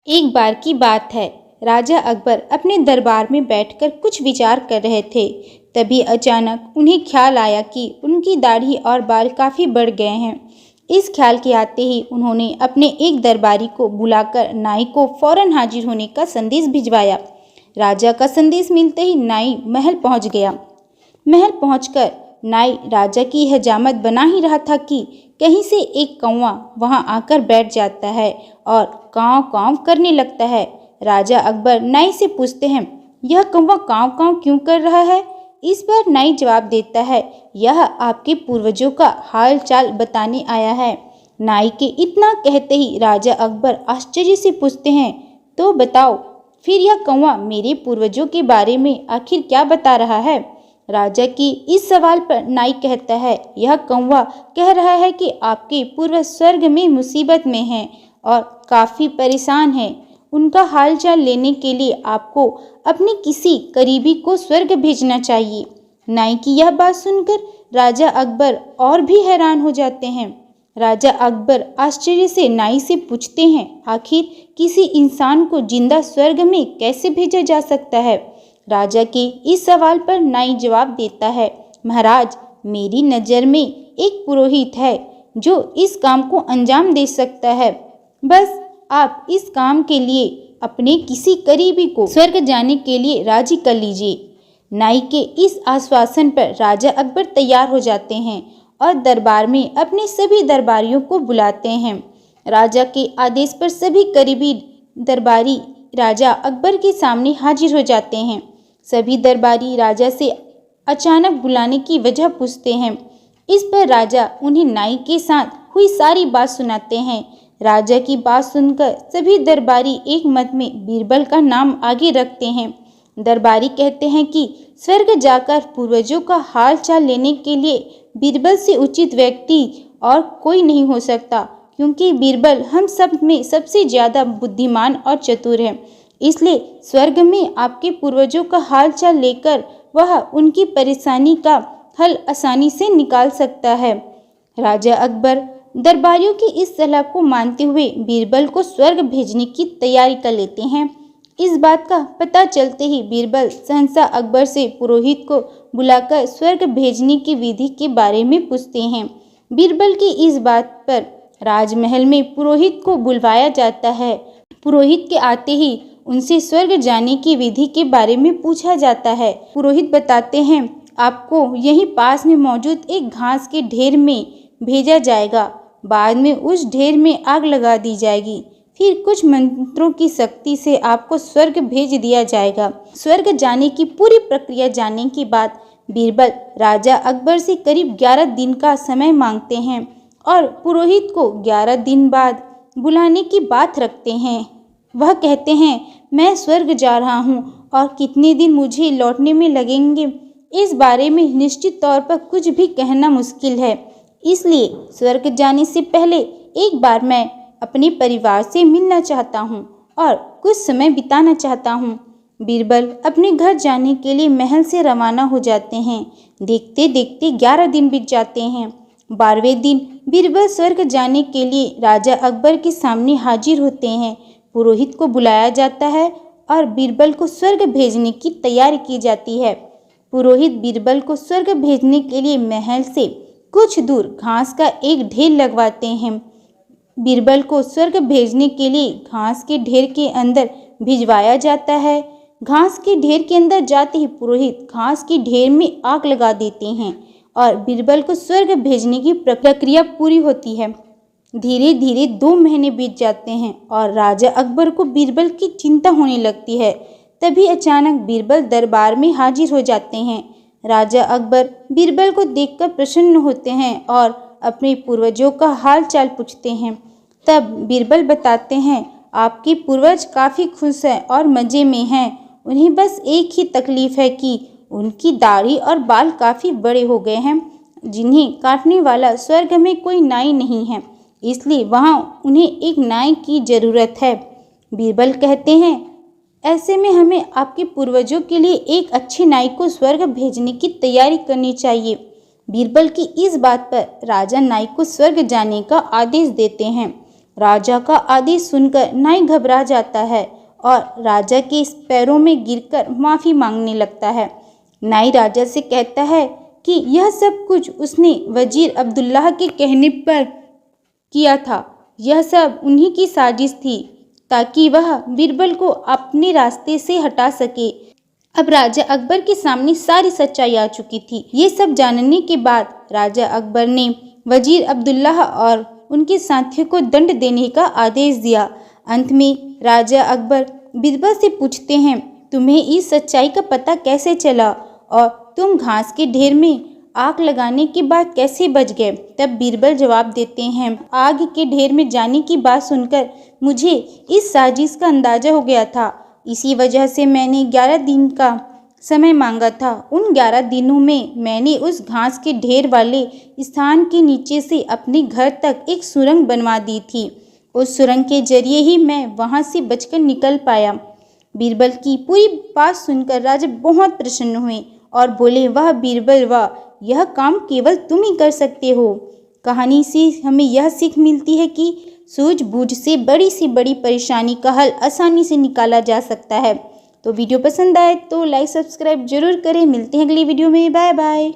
एक बार की बात है, राजा अकबर अपने दरबार में बैठकर कुछ विचार कर रहे थे। तभी अचानक उन्हें ख्याल आया कि उनकी दाढ़ी और बाल काफ़ी बढ़ गए हैं। इस ख्याल के आते ही उन्होंने अपने एक दरबारी को बुलाकर नाई को फौरन हाजिर होने का संदेश भिजवाया। राजा का संदेश मिलते ही नाई महल पहुंच गया। महल पहुंचकर नाई राजा की हजामत बना ही रहा था कि कहीं से एक कौवा वहां आकर बैठ जाता है और कांव कांव करने लगता है। राजा अकबर नाई से पूछते हैं, यह कौवा कांव कांव क्यों कर रहा है? इस पर नाई जवाब देता है, यह आपके पूर्वजों का हाल चाल बताने आया है। नाई के इतना कहते ही राजा अकबर आश्चर्य से पूछते हैं, तो बताओ फिर यह कौवा मेरे पूर्वजों के बारे में आखिर क्या बता रहा है? राजा की इस सवाल पर नाई कहता है, यह कौवा कह रहा है कि आपके पूर्वज स्वर्ग में मुसीबत में हैं और काफ़ी परेशान हैं। उनका हालचाल लेने के लिए आपको अपने किसी करीबी को स्वर्ग भेजना चाहिए। नाई की यह बात सुनकर राजा अकबर और भी हैरान हो जाते हैं। राजा अकबर आश्चर्य से नाई से पूछते हैं, आखिर किसी इंसान को जिंदा स्वर्ग में कैसे भेजा जा सकता है? राजा के इस सवाल पर नाई जवाब देता है, महाराज, मेरी नज़र में एक पुरोहित है जो इस काम को अंजाम दे सकता है। बस आप इस काम के लिए अपने किसी करीबी को स्वर्ग जाने के लिए राजी कर लीजिए। नाई के इस आश्वासन पर राजा अकबर तैयार हो जाते हैं और दरबार में अपने सभी दरबारियों को बुलाते हैं। राजा के आदेश पर सभी करीबी दरबारी राजा अकबर के सामने हाजिर हो जाते हैं। सभी दरबारी राजा से अचानक बुलाने की वजह पूछते हैं। इस पर राजा उन्हें नाई के साथ हुई सारी बात सुनाते हैं। राजा की बात सुनकर सभी दरबारी एक मत में बीरबल का नाम आगे रखते हैं। दरबारी कहते हैं कि स्वर्ग जाकर पूर्वजों का हाल चाल लेने के लिए बीरबल से उचित व्यक्ति और कोई नहीं हो सकता, क्योंकि बीरबल हम सब में सबसे ज़्यादा बुद्धिमान और चतुर है। इसलिए स्वर्ग में आपके पूर्वजों का हाल चाल लेकर वह उनकी परेशानी का हल आसानी से निकाल सकता है। राजा अकबर दरबारियों की इस सलाह को मानते हुए बीरबल को स्वर्ग भेजने की तैयारी कर लेते हैं। इस बात का पता चलते ही बीरबल शहंशाह अकबर से पुरोहित को बुलाकर स्वर्ग भेजने की विधि के बारे में पूछते हैं। बीरबल की इस बात पर राजमहल में पुरोहित को बुलवाया जाता है। पुरोहित के आते ही उनसे स्वर्ग जाने की विधि के बारे में पूछा जाता है। पुरोहित बताते हैं, आपको यहीं पास में मौजूद एक घास के ढेर में भेजा जाएगा। बाद में उस ढेर में आग लगा दी जाएगी। फिर कुछ मंत्रों की शक्ति से आपको स्वर्ग भेज दिया जाएगा। स्वर्ग जाने की पूरी प्रक्रिया जानने के बाद बीरबल राजा अकबर से करीब 11 दिन का समय मांगते हैं और पुरोहित को 11 दिन बाद बुलाने की बात रखते हैं। वह कहते हैं, मैं स्वर्ग जा रहा हूँ और कितने दिन मुझे लौटने में लगेंगे, इस बारे में निश्चित तौर पर कुछ भी कहना मुश्किल है। इसलिए स्वर्ग जाने से पहले एक बार मैं अपने परिवार से मिलना चाहता हूँ और कुछ समय बिताना चाहता हूँ। बीरबल अपने घर जाने के लिए महल से रवाना हो जाते हैं। देखते देखते 11 दिन बीत जाते हैं। 12वें दिन बीरबल स्वर्ग जाने के लिए राजा अकबर के सामने हाजिर होते हैं। पुरोहित को बुलाया जाता है और बीरबल को स्वर्ग भेजने की तैयारी की जाती है। पुरोहित बीरबल को स्वर्ग भेजने के लिए महल से कुछ दूर घास का एक ढेर लगवाते हैं। बीरबल को स्वर्ग भेजने के लिए घास के ढेर के अंदर भिजवाया जाता है। घास के ढेर के अंदर जाते ही पुरोहित घास के ढेर में आग लगा देते हैं और बीरबल को स्वर्ग भेजने की प्रक्रिया पूरी होती है। धीरे धीरे 2 महीने बीत जाते हैं और राजा अकबर को बीरबल की चिंता होने लगती है। तभी अचानक बीरबल दरबार में हाजिर हो जाते हैं। राजा अकबर बीरबल को देखकर प्रसन्न होते हैं और अपने पूर्वजों का हाल चाल पूछते हैं। तब बीरबल बताते हैं, आपके पूर्वज काफ़ी खुश हैं और मज़े में हैं। उन्हें बस एक ही तकलीफ़ है कि उनकी दाढ़ी और बाल काफ़ी बड़े हो गए हैं, जिन्हें काटने वाला स्वर्ग में कोई नाई नहीं है, इसलिए वहाँ उन्हें एक नाई की ज़रूरत है। बीरबल कहते हैं, ऐसे में हमें आपके पूर्वजों के लिए एक अच्छे नाई को स्वर्ग भेजने की तैयारी करनी चाहिए। बीरबल की इस बात पर राजा नाई को स्वर्ग जाने का आदेश देते हैं। राजा का आदेश सुनकर नाई घबरा जाता है और राजा के पैरों में गिरकर माफ़ी मांगने लगता है। नाई राजा से कहता है कि यह सब कुछ उसने वजीर अब्दुल्लाह के कहने पर किया था। यह सब उन्हीं की साजिश थी ताकि वह बीरबल को अपने रास्ते से हटा सके। अब राजा अकबर के सामने सारी सच्चाई आ चुकी थी। ये सब जानने के बाद राजा अकबर ने वजीर अब्दुल्लाह और उनके साथियों को दंड देने का आदेश दिया। अंत में राजा अकबर बीरबल से पूछते हैं, तुम्हें इस सच्चाई का पता कैसे चला और तुम घास के ढेर में आग लगाने के बाद कैसे बच गए? तब बीरबल जवाब देते हैं, आग के ढेर में जाने की बात सुनकर मुझे इस साजिश का अंदाजा हो गया था। इसी वजह से मैंने 11 दिन का समय मांगा था। उन 11 दिनों में मैंने उस घास के ढेर वाले स्थान के नीचे से अपने घर तक एक सुरंग बनवा दी थी। उस सुरंग के जरिए ही मैं वहां से बचकर निकल पाया। बीरबल की पूरी बात सुनकर राजा बहुत प्रसन्न हुए और बोले, वाह बीरबल वाह, यह काम केवल तुम ही कर सकते हो। कहानी से हमें यह सीख मिलती है कि सूझबूझ से बड़ी परेशानी का हल आसानी से निकाला जा सकता है। तो वीडियो पसंद आए तो लाइक सब्सक्राइब जरूर करें। मिलते हैं अगली वीडियो में। Bye bye.